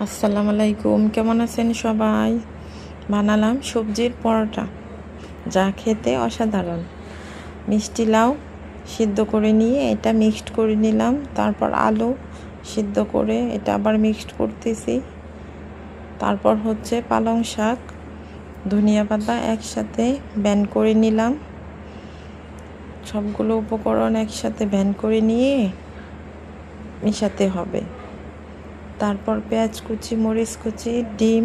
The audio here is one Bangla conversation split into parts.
আসসালামু আলাইকুম, কেমন আছেন সবাই? বানালাম সবজির পরোটা, যা খেতে অসাধারণ। মিষ্টি লাউ সিদ্ধ করে নিয়ে এটা মিক্সড করে নিলাম, তারপর আলু সিদ্ধ করে এটা আবার মিক্সড করতেছি। তারপর হচ্ছে পালং শাক, ধনিয়া পাতা একসাথে ব্যান্ড করে নিলাম। সবগুলো উপকরণ একসাথে ব্যান্ড করে নিয়ে মিশাতে হবে। তারপর পেঁয়াজ কুচি, মরিচ কুচি, ডিম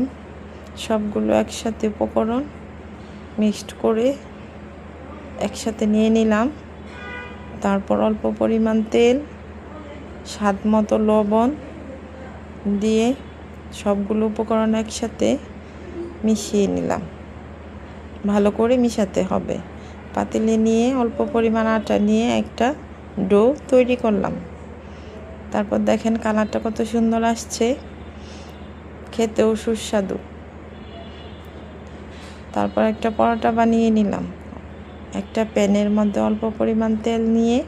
সবগুলো একসাথে উপকরণ মিক্সড করে একসাথে নিয়ে নিলাম। তারপর অল্প পরিমাণ তেল, স্বাদ মতো লবণ দিয়ে সবগুলো উপকরণ একসাথে মিশিয়ে নিলাম। ভালো করে মিশাতে হবে। পাতিলে নিয়ে অল্প পরিমাণ আটা নিয়ে একটা ডো তৈরি করলাম। তারপর দেখেন কালারটা কত সুন্দর আসছে, খেতেও সুস্বাদু। তারপর একটা পরোটা বানিয়ে নিলাম। একটা প্যানের মধ্যে অল্প পরিমাণ তেল নিয়ে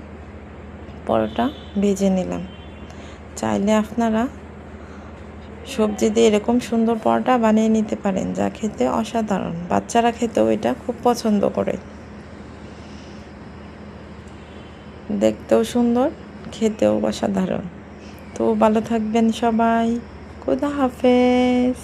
পরোটা ভেজে নিলাম। চাইলে আপনারা সবজি দিয়ে এরকম সুন্দর পরোটা বানিয়ে নিতে পারেন, যা খেতে অসাধারণ। বাচ্চারা খেতেও এটা খুব পছন্দ করে। দেখতেও সুন্দর, খেতেও অসাধারণ। তো ভালো থাকবেন সবাই। খোদা হাফেজ।